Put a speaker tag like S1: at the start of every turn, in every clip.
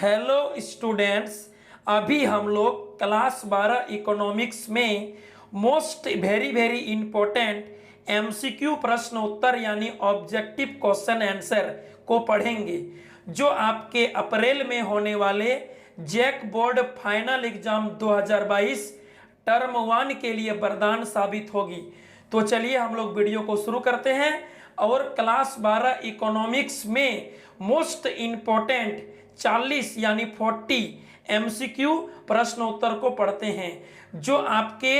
S1: Hello students, अभी हम लोग क्लास 12 इकोनॉमिक्स में मोस्ट वेरी इम्पोर्टेंट एमसीक्यू प्रश्न उत्तर यानी ऑब्जेक्टिव क्वेश्चन आंसर को पढ़ेंगे, जो आपके अप्रैल में होने वाले JAC board final exam 2022 term 1 के लिए वरदान साबित होगी। तो चलिए हम लोग वीडियो को शुरू करते हैं और क्लास 12 इकोनॉमिक्स में मोस्ट इम्पोर्टेंट 40 यानी 40 एमसीक्यू प्रश्न उत्तर को पढ़ते हैं, जो आपके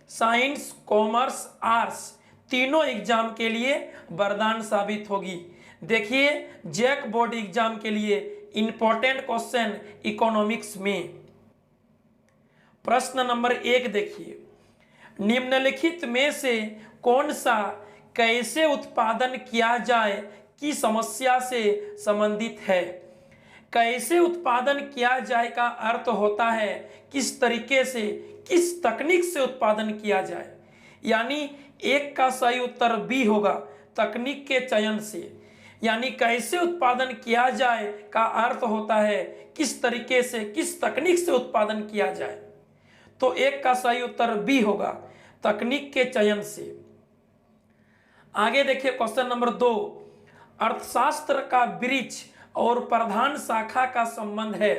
S1: साइंस, कॉमर्स, आर्ट्स तीनों एग्जाम के लिए वरदान साबित होगी। देखिए, जैक बोर्ड एग्जाम के लिए इंपॉर्टेंट क्वेश्चन इकोनॉमिक्स में प्रश्न नंबर 1 देखिए, निम्नलिखित में से कौन सा कैसे उत्पादन किया जाए की समस्या से संबंधित है। कैसे उत्पादन किया जाए का अर्थ होता है किस तरीके से, किस तकनीक से उत्पादन किया जाए, यानी एक का सही उत्तर बी होगा, तकनीक के चयन से। यानी कैसे उत्पादन किया जाए का अर्थ होता है किस तरीके से, किस तकनीक से उत्पादन किया जाए, तो एक का सही उत्तर बी होगा, तकनीक के चयन से। आगे देखिए क्वेश्चन नंबर 2, अर्थशास्त्र का वृक्ष और प्रधान शाखा का संबंध है।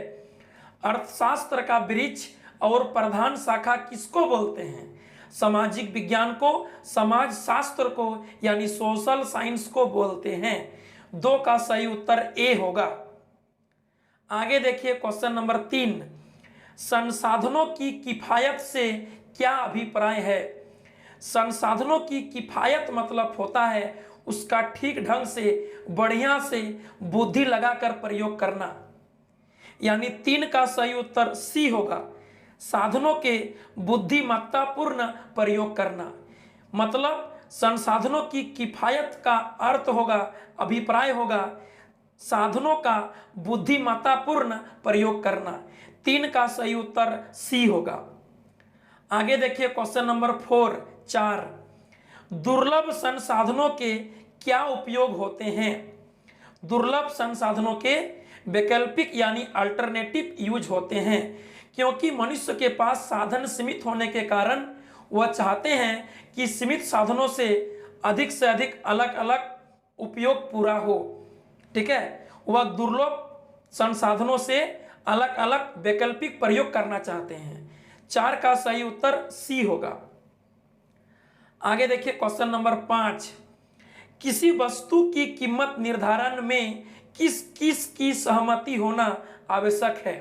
S1: अर्थशास्त्र का वृक्ष और प्रधान शाखा किसको बोलते हैं? सामाजिक विज्ञान को, समाज शास्त्र को यानी सोशल साइंस को बोलते हैं। 2 का सही उत्तर ए होगा। आगे देखिए क्वेश्चन नंबर 3, संसाधनों की किफायत से क्या अभिप्राय है। संसाधनों की किफायत मतलब होता है उसका ठीक ढंग से, बढ़िया से बुद्धि लगाकर प्रयोग करना, यानी 3 का सही उत्तर सी होगा, साधनों के बुद्धिमत्तापूर्ण प्रयोग करना। मतलब संसाधनों की किफायत का अर्थ होगा, अभिप्राय होगा साधनों का बुद्धिमत्तापूर्ण प्रयोग करना। 3 का सही उत्तर सी होगा। आगे देखिए क्वेश्चन नंबर 4, दुर्लभ संसाधनों के क्या उपयोग होते हैं। दुर्लभ संसाधनों के वैकल्पिक यानी अल्टरनेटिव यूज होते हैं, क्योंकि मनुष्य के पास साधन सीमित होने के कारण वह चाहते हैं कि सीमित साधनों से अधिक अलग अलग उपयोग पूरा हो। ठीक है, वह दुर्लभ संसाधनों से अलग अलग वैकल्पिक प्रयोग करना चाहते हैं। 4 का सही उत्तर सी होगा। आगे देखिए क्वेश्चन नंबर 5, किसी वस्तु की कीमत निर्धारण में किस किस की सहमति होना आवश्यक है।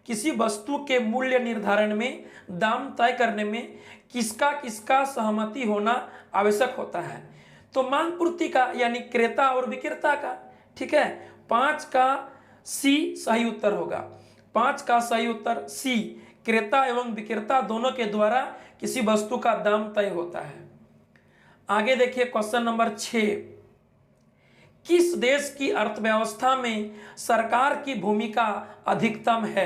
S1: किसी वस्तु के मूल्य निर्धारण में, दाम तय करने में किसका किसका सहमति होना आवश्यक होता है, तो मांग पूर्ति का यानी क्रेता और विक्रेता का। ठीक है, 5 का सी सही उत्तर होगा। 5 का सही उत्तर सी, क्रेता एवं विक्रेता दोनों के द्वारा किसी वस्तु का दाम तय होता है। आगे देखिए क्वेश्चन नंबर 6, किस देश की अर्थव्यवस्था में सरकार की भूमिका अधिकतम है।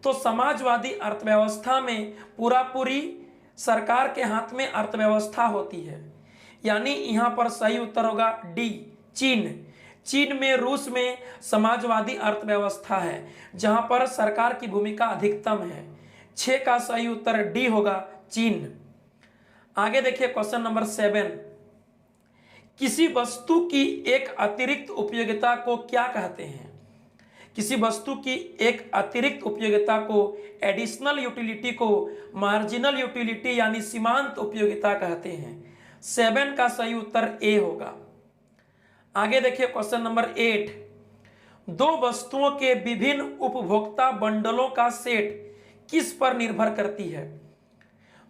S1: तो समाजवादी अर्थव्यवस्था में पूरी सरकार के हाथ में अर्थव्यवस्था होती है, यानी यहां पर सही उत्तर होगा डी, चीन। चीन में, रूस में समाजवादी अर्थव्यवस्था है जहां पर सरकार की भूमिका अधिकतम है। 6 का सही उत्तर डी होगा, चीन। आगे देखिए क्वेश्चन नंबर 7, किसी वस्तु की एक अतिरिक्त उपयोगिता को क्या कहते हैं। किसी वस्तु की एक अतिरिक्त उपयोगिता को, एडिशनल यूटिलिटी को मार्जिनल यूटिलिटी यानी सीमांत उपयोगिता कहते हैं। 7 का सही उत्तर ए होगा। आगे देखिए क्वेश्चन नंबर 8, 2 वस्तुओं के विभिन्न उपभोक्ता बंडलों का सेट किस पर निर्भर करती है।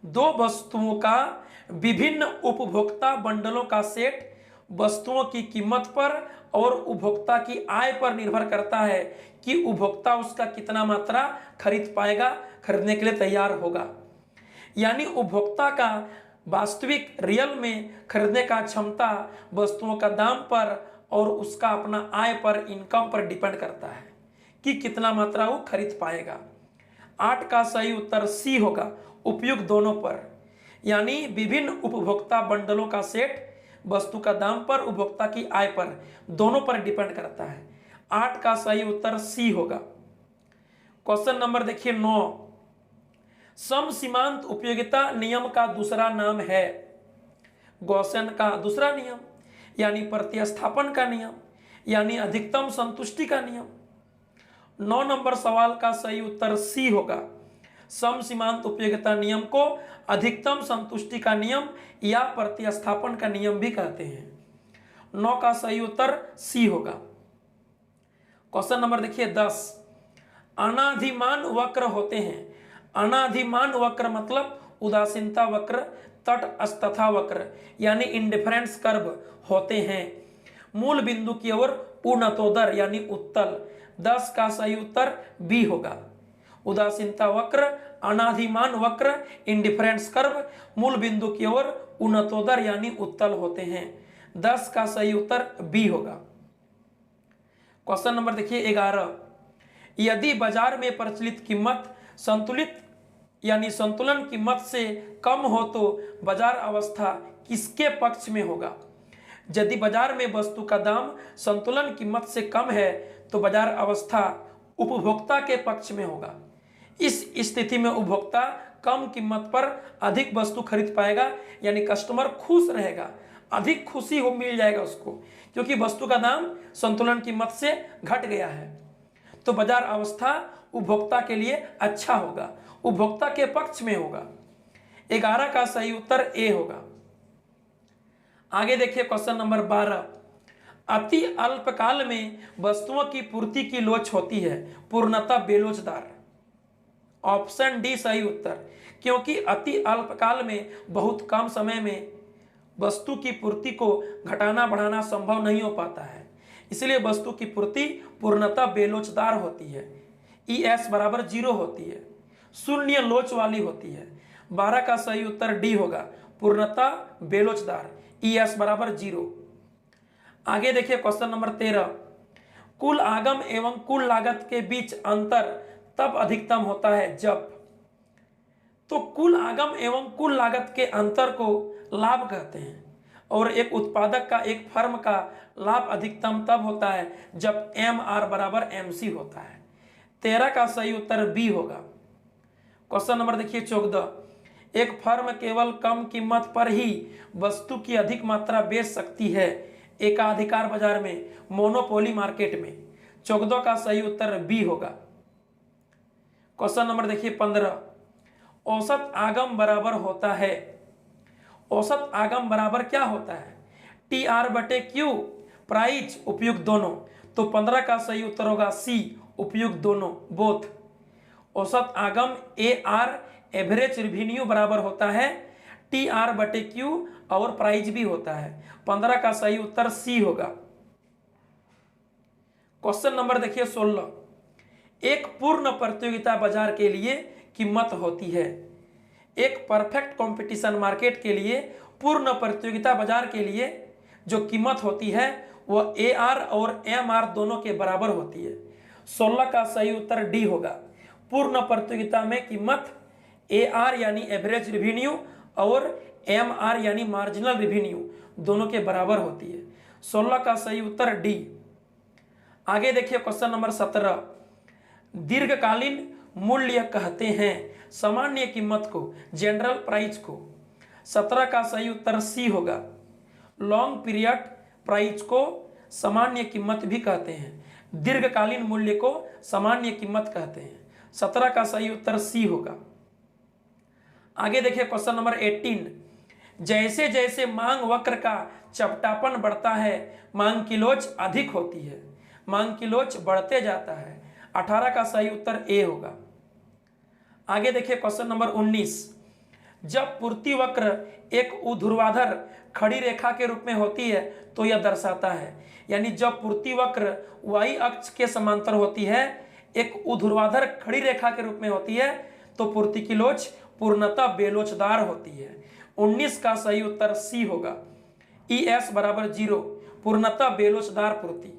S1: 2 वस्तुओं का विभिन्न उपभोक्ता बंडलों का सेट वस्तुओं की कीमत पर और उपभोक्ता की आय पर निर्भर करता है कि उपभोक्ता उसका कितना मात्रा खरीद पाएगा, खरीदने के लिए तैयार होगा। यानी उपभोक्ता का वास्तविक रियल में खरीदने का क्षमता वस्तुओं का दाम पर और उसका अपना आय पर, इनकम पर डिपेंड करता है कि कितना मात्रा वो खरीद पाएगा। 8 का सही उत्तर सी होगा, उपयुक्त दोनों पर, यानी विभिन्न उपभोक्ता बंडलों का सेट वस्तु का दाम पर, उपभोक्ता की आय पर, दोनों पर डिपेंड करता है। 8 का सही उत्तर सी होगा। क्वेश्चन नंबर देखिए 9, सम सीमांत उपयोगिता नियम का दूसरा नाम है। गॉसन का दूसरा नियम, यानी प्रतिस्थापन का नियम, यानी अधिकतम संतुष्टि का नियम। 9 नंबर सवाल का सही उत्तर सी होगा। सम सीमांत उपयोगिता नियम को अधिकतम संतुष्टि का नियम या प्रतिस्थापन का नियम भी कहते हैं। 9 का सही उत्तर सी होगा। क्वेश्चन नंबर देखिए 10, अनाधिमान वक्र होते हैं। अनाधिमान वक्र मतलब उदासीनता वक्र, तटस्थता वक्र यानी इंडिफरेंस कर्व होते हैं। मूल बिंदु की ओर उन्नतोदर यानी उत्तल। 10 का सही उत्तर बी होगा। उदासीनता वक्र, अनाधिमान वक्र, इंडिफरेंस कर्व मूल बिंदु की ओर उन्नतोदर यानी उत्तल होते हैं। 10 का सही उत्तर बी होगा। क्वेश्चन नंबर देखिए 11, यदि बाजार में प्रचलित कीमत संतुलित यानी संतुलन कीमत से कम हो तो बाजार अवस्था किसके पक्ष में होगा? यदि बाजार में वस्तु का दाम संतुलन कीमत से कम है तो बाजार अवस्था उपभोक्ता के पक्ष में होगा। इस स्थिति में उपभोक्ता कम कीमत पर अधिक वस्तु खरीद पाएगा, यानी कस्टमर खुश रहेगा, अधिक खुशी हो मिल जाएगा उसको, क्योंकि वस्तु का दाम संतुलन कीमत से घट गया है। तो बाजार अवस्था उपभोक्ता के लिए अच्छा होगा, उपभोक्ता के पक्ष में होगा। 11 का सही उत्तर ए होगा। आगे देखिए क्वेश्चन नंबर 12, अति अल्पकाल में वस्तुओं की पूर्ति की लोच होती है, पूर्णतः बेलोचदार। ऑप्शन डी सही उत्तर, क्योंकि अति अल्पकाल में बहुत कम समय में वस्तु की पूर्ति को घटाना बढ़ाना संभव नहीं हो पाता है, इसलिए वस्तु की पूर्ति पूर्णतः बेलोचदार होती है। ES बराबर 0 होती है, शून्य लोच वाली होती है। 12 का सही उत्तर डी होगा, पूर्णतः बेलोचदार, ES बराबर 0। आगे देखिए क्वेश्चन नंबर 13, कुल आगम एवं कुल लागत के बीच अंतर तब अधिकतम होता है जब। तो कुल आगम एवं कुल लागत के अंतर को लाभ कहते हैं, और एक उत्पादक का, एक फर्म का लाभ अधिकतम तब होता है जब MR बराबर MC होता है। 13 का सही उत्तर बी होगा। क्वेश्चन नंबर देखिए 14, एक फर्म केवल कम कीमत पर ही वस्तु की अधिक मात्रा बेच सकती है एकाधिकार बाजार में, मोनोपोली मार्केट में। 14 का सही उत्तर बी होगा। क्वेश्चन नंबर देखिए 15, औसत आगम बराबर होता है। औसत आगम बराबर क्या होता है? TR/Q, प्राइस उपयुक्त दोनों। तो 15 का सही उत्तर होगा सी, उपयुक्त दोनों, बोथ। औसत आगम AR एवरेज रिवेन्यू बराबर होता है TR/Q और प्राइस भी होता है। 15 का सही उत्तर सी होगा। क्वेश्चन नंबर देखिए 16, एक पूर्ण प्रतियोगिता बाजार के लिए कीमत होती है। एक परफेक्ट कंपटीशन मार्केट के लिए, पूर्ण प्रतियोगिता बाजार के लिए जो कीमत होती है वह AR और MR दोनों के बराबर होती है। 16 का सही उत्तर डी होगा। पूर्ण प्रतियोगिता में कीमत AR यानी एवरेज रिवेन्यू और MR यानी मार्जिनल रिवेन्यू दोनों के बराबर होती है। 16 का सही उत्तर डी। आगे देखिए क्वेश्चन नंबर 17, दीर्घकालीन मूल्य कहते हैं सामान्य कीमत को, जनरल प्राइस को। 17 का सही उत्तर सी होगा। लॉन्ग पीरियड प्राइस को सामान्य कीमत भी कहते हैं, दीर्घकालीन मूल्य को सामान्य कीमत कहते हैं। 17 का सही उत्तर सी होगा। आगे देखिए क्वेश्चन नंबर 18, जैसे जैसे मांग वक्र का चपटापन बढ़ता है मांग की लोच अधिक होती है, मांग की लोच बढ़ते जाता है। 18 का सही उत्तर ए होगा। आगे देखिए क्वेश्चन नंबर 19, जब पूर्ति वक्र एक ऊर्ध्वाधर खड़ी रेखा के रूप में होती है तो यह दर्शाता है, यानी जब पूर्ति वक्र y अक्ष के समांतर होती है, एक ऊर्ध्वाधर खड़ी रेखा के रूप में होती है, तो पूर्ति की लोच पूर्णतः बेलोचदार होती है। 19 का सही उत्तर सी होगा। ES बराबर 0, पूर्णतः बेलोचदार पूर्ति,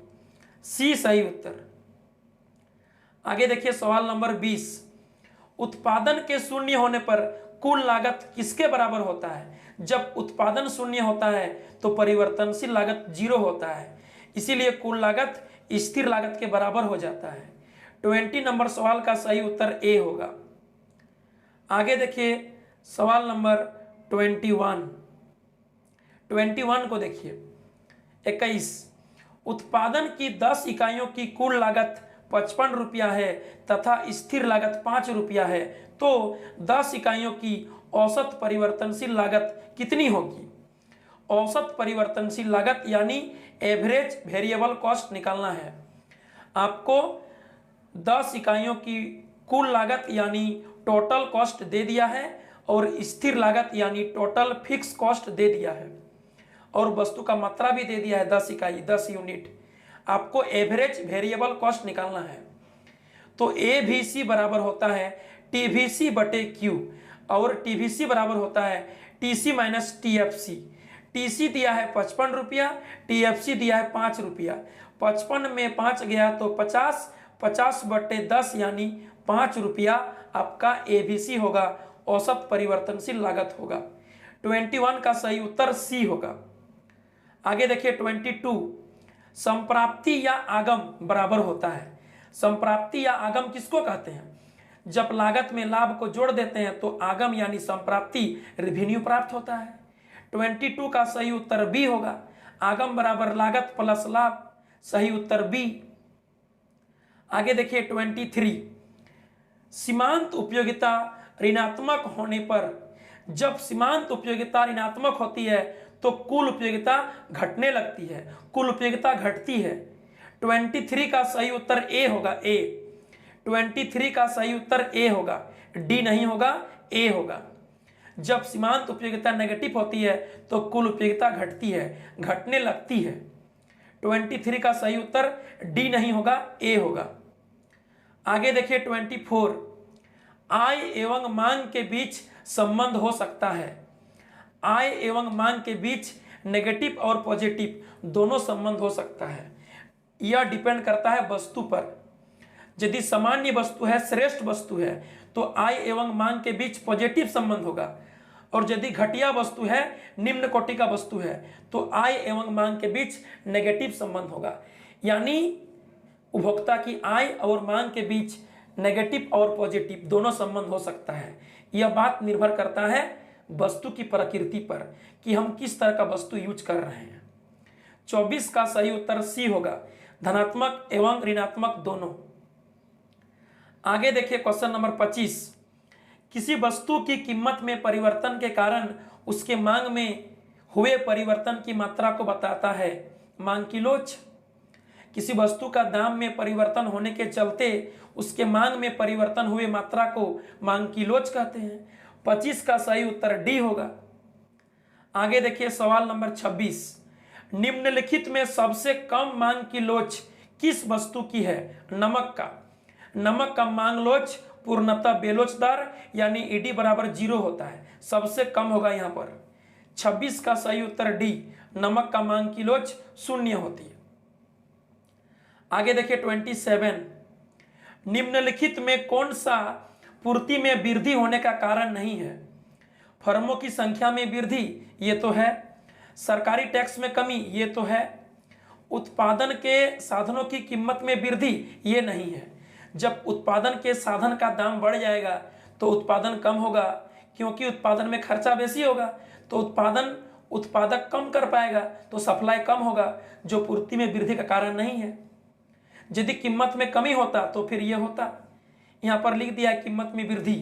S1: सी सही उत्तर। आगे देखिए सवाल नंबर 20, उत्पादन के शून्य होने पर कुल लागत किसके बराबर होता है? जब उत्पादन शून्य होता है तो परिवर्तनशील लागत 0 होता है, इसीलिए कुल लागत स्थिर लागत के बराबर हो जाता है। 20 नंबर सवाल का सही उत्तर ए होगा। आगे देखिए सवाल नंबर 21 को देखिए। 21, उत्पादन की 10 इकाइयों की कुल लागत 55 रुपया है तथा स्थिर लागत 5 रुपया है, तो 10 इकाइयों की औसत परिवर्तनशील लागत कितनी होगी? औसत परिवर्तनशील लागत यानी एवरेज वेरिएबल कॉस्ट निकालना है। आपको 10 इकाइयों की कुल लागत यानी टोटल कॉस्ट दे दिया है और स्थिर लागत यानी टोटल फिक्स कॉस्ट दे दिया है और वस्तु का मात्रा भी दे दिया है 10 इकाई 10 यूनिट। आपको एवरेज वेरिएबल कॉस्ट निकालना है। तो एवीसी बराबर होता है टीवीसी बटे क्यू और टीवीसी बराबर होता है टीसी माइनस टीएफसी। टीसी दिया है 55 रुपया, टीएफसी दिया है 5 रुपया। 55 में 5 गया तो 50, 50 बटे 10 यानी 5 रुपया आपका एबीसी होगा, औसत परिवर्तनशील लागत होगा। 21 का सही उत्तर सी होगा। आगे देखिए 22, संप्राप्ति या आगम बराबर होता है। संप्राप्ति या आगम किसको कहते हैं? जब लागत में लाभ को जोड़ देते हैं तो आगम यानी संप्राप्ति रेवेन्यू प्राप्त होता है। 22 का सही उत्तर बी होगा। आगम बराबर लागत प्लस लाभ, सही उत्तर बी। आगे देखिए 23, सीमांत उपयोगिता ऋणात्मक होने पर, जब सीमांत उपयोगिता ऋणात्मक होती है तो कुल उपयोगिता घटने लगती है, कुल उपयोगिता घटती है। 23 का सही उत्तर ए होगा, ए। 23 का सही उत्तर ए होगा, डी नहीं होगा, ए होगा। जब सीमांत उपयोगिता नेगेटिव होती है तो कुल उपयोगिता घटती है, घटने लगती है। 23 का सही उत्तर डी नहीं होगा, ए होगा। आगे देखिए 24, आय एवं मांग के बीच संबंध हो सकता है। आय एवं मांग के बीच नेगेटिव और पॉजिटिव दोनों संबंध हो सकता है। यह डिपेंड करता है वस्तु पर। यदि सामान्य वस्तु है, श्रेष्ठ वस्तु है, तो आय एवं मांग के बीच पॉजिटिव संबंध होगा और यदि घटिया वस्तु है, निम्न कोटि का वस्तु है, तो आय एवं मांग के बीच नेगेटिव संबंध होगा। यानी उपभोक्ता की आय और मांग के बीच नेगेटिव और पॉजिटिव दोनों संबंध हो सकता है। यह बात निर्भर करता है वस्तु की प्रकृति पर कि हम किस तरह का वस्तु यूज कर रहे हैं। 24 का सही उत्तर सी होगा, धनात्मक एवं ऋणात्मक दोनों। आगे देखिए क्वेश्चन नंबर 25, किसी वस्तु की कीमत में परिवर्तन के कारण उसके मांग में हुए परिवर्तन की मात्रा को बताता है। मांग की लोच। किसी वस्तु का दाम में परिवर्तन होने के चलते उसके मांग में परिवर्तन हुए मात्रा को मांग की लोच कहते हैं। 25 का सही उत्तर डी होगा। आगे देखिए सवाल नंबर 26, निम्नलिखित में सबसे कम मांग की लोच किस वस्तु की है? नमक का। नमक का मांग लोच पूर्णतः बेलोचदार यानी ईडी बराबर 0 होता है, सबसे कम होगा यहाँ पर। 26 का सही उत्तर डी, नमक का मांग की लोच 0 होती है। आगे देखिए 27, निम्नलिखित में कौन सा पूर्ति में वृद्धि होने का कारण नहीं है? फर्मों की संख्या में वृद्धि, ये तो है। सरकारी टैक्स में कमी, ये तो है। उत्पादन के साधनों की कीमत में वृद्धि, ये नहीं है। जब उत्पादन के साधन का दाम बढ़ जाएगा तो उत्पादन कम होगा, क्योंकि उत्पादन में खर्चा बेसी होगा, तो उत्पादक कम कर पाएगा, तो सप्लाई कम होगा, जो पूर्ति में वृद्धि का कारण नहीं है। यदि कीमत में कमी होता तो फिर यह होता। यहाँ पर लिख दिया कीमत में वृद्धि,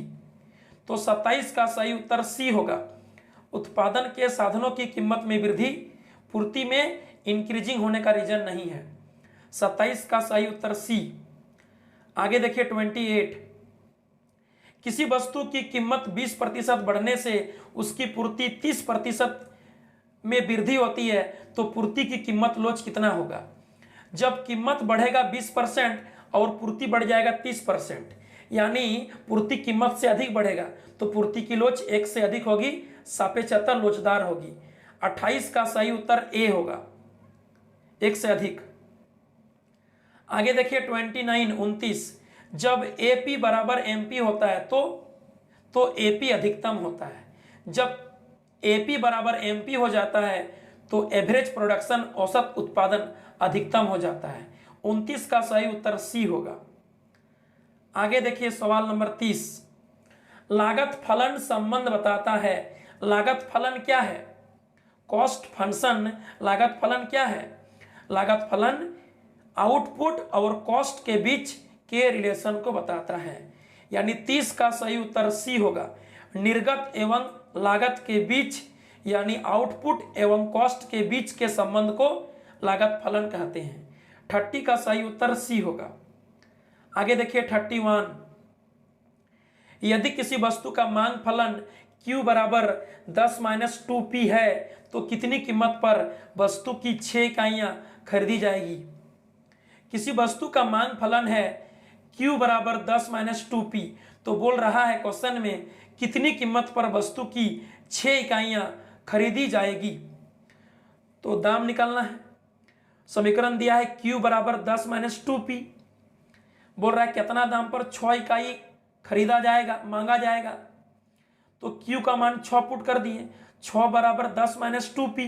S1: तो 27 का सही उत्तर सी होगा। उत्पादन के साधनों की कीमत में वृद्धि पूर्ति में इंक्रीजिंग होने का रीजन नहीं है। 27 का सही उत्तर सी। आगे देखिए 28, किसी वस्तु की कीमत 20% बढ़ने से उसकी पूर्ति 30% में वृद्धि होती है तो पूर्ति की कीमत लोच कितना होगा? जब कीमत बढ़ेगा 20% और पूर्ति बढ़ जाएगा 30%, यानी पूर्ति कीमत से अधिक बढ़ेगा तो पूर्ति की लोच 1 से अधिक होगी, सापेक्षता लोचदार होगी। 28 का सही उत्तर ए होगा, 1 से अधिक। आगे देखिए 29, जब एपी बराबर एमपी होता है तो एपी अधिकतम होता है। जब एपी बराबर एमपी हो जाता है तो एवरेज प्रोडक्शन औसत उत्पादन अधिकतम हो जाता है। 29 का सही उत्तर सी होगा। आगे देखिए सवाल नंबर 30, लागत फलन संबंध बताता है। लागत फलन क्या है? कॉस्ट फंक्शन लागत फलन क्या है? लागत फलन आउटपुट और कॉस्ट के बीच के रिलेशन को बताता है। यानी 30 का सही उत्तर सी होगा। निर्गत एवं लागत के बीच यानी आउटपुट एवं कॉस्ट के बीच के संबंध को लागत फलन कहते हैं। 30 का सही उत्तर सी होगा। आगे देखिए 31, यदि किसी वस्तु का मांग फलन Q बराबर 10-2p है तो कितनी कीमत पर वस्तु की 6 इकाइयां खरीदी जाएगी? किसी वस्तु का मांग फलन है Q बराबर 10-2p, तो बोल रहा है क्वेश्चन में कितनी कीमत पर वस्तु की 6 इकाइयां खरीदी जाएगी। तो दाम निकालना है। समीकरण दिया है Q बराबर 10-2p, बोल रहा है कितना दाम पर 6 इकाई खरीदा जाएगा, मांगा जाएगा। तो Q का मान 6 पुट कर दिए, 6 बराबर 10-2p,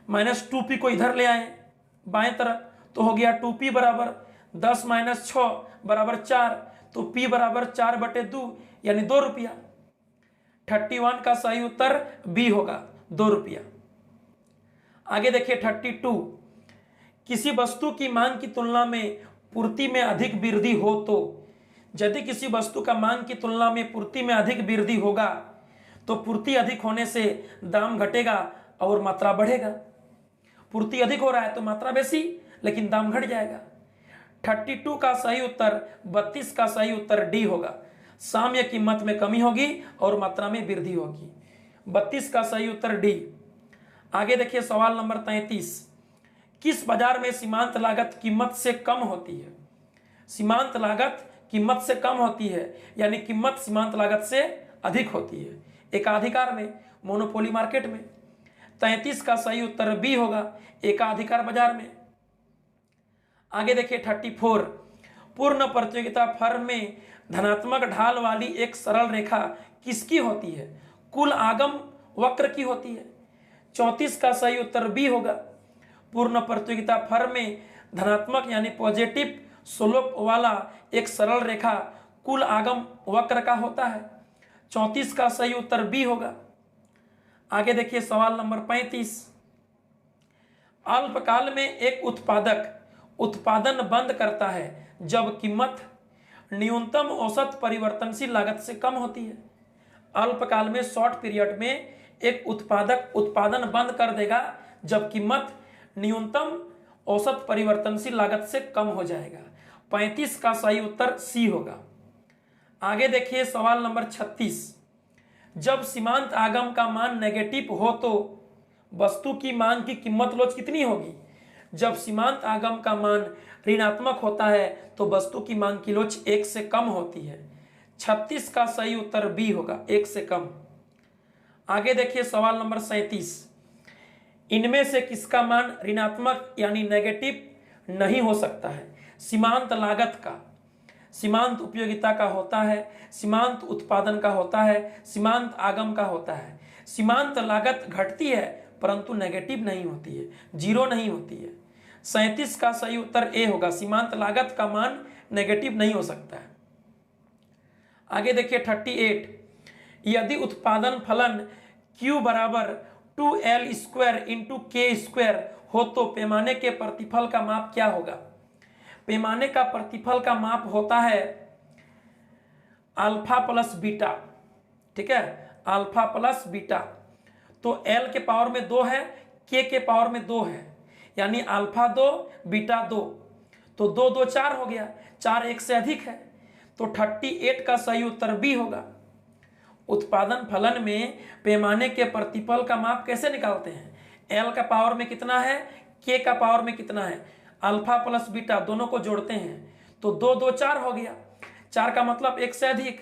S1: -2p को इधर ले आए बाएं तरफ, तो हो गया 2p बराबर 10 - 6 बराबर 4, तो p बराबर 4/2 यानी 2 रुपया। 31 का सही उत्तर बी होगा, 2 रुपया। आगे देखिए 32, किसी वस्तु की मांग की तुलना में पूर्ति में अधिक वृद्धि हो तो, यदि किसी वस्तु का मांग की तुलना में पूर्ति में अधिक वृद्धि होगा तो पूर्ति अधिक होने से दाम घटेगा और मात्रा बढ़ेगा। पूर्ति अधिक हो रहा है तो मात्रा बेसी, लेकिन दाम घट जाएगा। 32 का सही उत्तर 32 का सही उत्तर डी होगा। साम्य कीमत में कमी होगी और मात्रा में वृद्धि होगी। 32 का सही उत्तर डी। आगे देखिए सवाल नंबर 33, किस बाजार में सीमांत लागत कीमत से कम होती है? सीमांत लागत कीमत से कम होती है, यानी कीमत सीमांत लागत से अधिक होती है। एकाधिकार में, मोनोपोली मार्केट में। 33 का सही उत्तर बी होगा, एकाधिकार बाजार में। आगे देखिए 34, पूर्ण प्रतियोगिता फर्म में धनात्मक ढाल वाली एक सरल रेखा किसकी होती है? कुल आगम वक्र की होती है। 34 का सही उत्तर बी होगा। पूर्ण प्रतियोगिता फर्म में धनात्मक यानी पॉजिटिव स्लोप वाला एक सरल रेखा कुल आगम वक्र का होता है। 34 का सही उत्तर बी होगा। आगे देखिए सवाल नंबर 35, अल्पकाल में एक उत्पादक उत्पादन बंद करता है जब कीमत न्यूनतम औसत परिवर्तनशील लागत से कम होती है। अल्पकाल में, शॉर्ट पीरियड में, एक उत्पादक उत्पादन बंद कर देगा जब कीमत न्यूनतम औसत परिवर्तनशील लागत से कम हो जाएगा। 35 का सही उत्तर सी होगा। आगे देखिए सवाल नंबर 36, जब सीमांत आगम का मान नेगेटिव हो तो वस्तु की मांग की कीमत लोच कितनी होगी? जब सीमांत आगम का मान ऋणात्मक होता है तो वस्तु की मांग की लोच 1 से कम होती है। 36 का सही उत्तर बी होगा, 1 से कम। आगे देखिए सवाल नंबर 37, इनमें से किसका मान ऋणात्मक यानी नेगेटिव नहीं हो सकता है? सीमांत लागत का, सीमांत उपयोगिता का होता है, सीमांत उत्पादन का होता है, सीमांत आगम का होता है। सीमांत लागत घटती है परंतु नेगेटिव नहीं होती है, जीरो नहीं होती है। 37 का सही उत्तर ए होगा, सीमांत लागत का मान नेगेटिव नहीं हो सकता है। आगे देखिए 38, यदि उत्पादन फलन Q बराबर 2L² × K² हो तो पैमाने के प्रतिफल का माप क्या होगा? पैमाने का प्रतिफल का माप होता है अल्फा प्लस बीटा। ठीक है, अल्फा प्लस बीटा। तो L के पावर में 2 है, K के पावर में 2 है, यानी अल्फा 2 बीटा 2, तो 2 2 4 हो गया, 4 1 से अधिक है, तो 38 का सही उत्तर बी होगा। उत्पादन फलन में पैमाने के प्रतिफल का माप कैसे निकालते हैं? L का पावर में कितना है, K का पावर में कितना है, अल्फा प्लस बीटा दोनों को जोड़ते हैं, तो 2 2 4 हो गया, 4 का मतलब 1 से अधिक।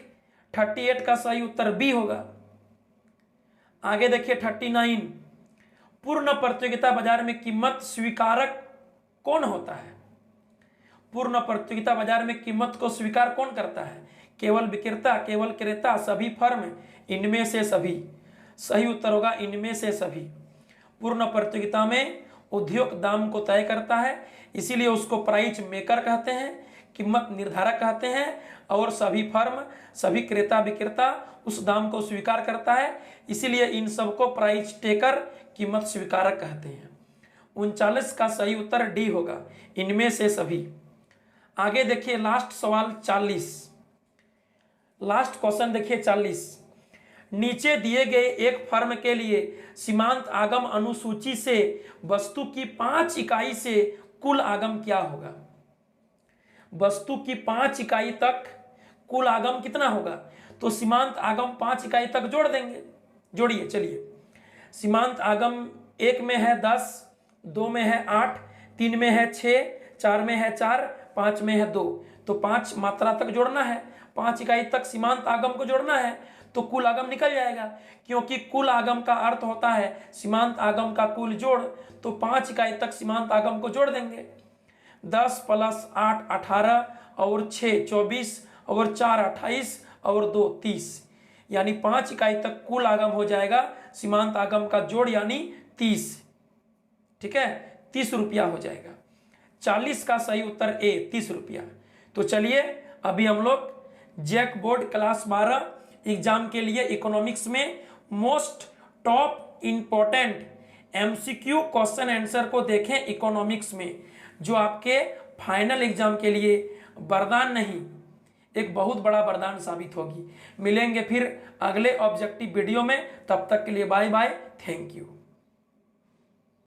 S1: 38 का सही उत्तर बी होगा। आगे देखिए 39, पूर्ण प्रतियोगिता बाजार में कीमत स्वीकारक कौन होता है? पूर्ण प्रतियोगिता बाजार में कीमत को स्वीकार कौन करता है? केवल विक्रेता, केवल क्रेता, सभी फर्म, इनमें से सभी। सही उत्तर होगा इनमें से सभी। पूर्ण प्रतियोगिता में उद्योग दाम को तय करता है, इसीलिए उसको प्राइस मेकर कहते हैं, कीमत निर्धारक कहते हैं। और सभी फर्म, सभी क्रेता विक्रेता उस दाम को स्वीकार करता है, इसीलिए इन सबको प्राइस टेकर, कीमत स्वीकारक कहते हैं। 39 का सही उत्तर डी होगा, इनमें से सभी। आगे देखिए लास्ट सवाल 40, लास्ट क्वेश्चन देखिए 40। नीचे दिए गए एक फर्म के लिए सीमांत आगम अनुसूची से वस्तु की 5 इकाई से कुल आगम क्या होगा? वस्तु की 5 इकाई तक कुल आगम कितना होगा? तो सीमांत आगम 5 इकाई तक जोड़ देंगे। जोड़िए, चलिए। सीमांत आगम 1 में है 10, 2 में है 8, 3 में है 6, 4 में है 4, 5 में है 2। तो 5 मात्रा तक जोड़ना है, 5 इकाई तक सीमांत आगम को जोड़ना है, तो कुल आगम निकल जाएगा। क्योंकि कुल आगम का अर्थ होता है सीमांत आगम का कुल जोड़, तो 5 इकाई तक सीमांत आगम को जोड़ देंगे। 10 + 8 18 और 6 24 और 4 28 और 2 30, यानी 5 इकाई तक कुल आगम हो जाएगा। सीमांत आगम का जोड़ यानी 30, ठीक है, 30 रुपया हो जाएगा। 40 का सही उत्तर ए, 30 रुपया। तो चलिए अभी हम लोग जैक बोर्ड क्लास 12 एग्जाम के लिए इकोनॉमिक्स में most top important MCQ question answer को देखें इकोनॉमिक्स में, जो आपके फाइनल एग्जाम के लिए वरदान नहीं, एक बहुत बड़ा वरदान साबित होगी। मिलेंगे फिर अगले ऑब्जेक्टिव वीडियो में, तब तक के लिए बाय बाय, थैंक यू।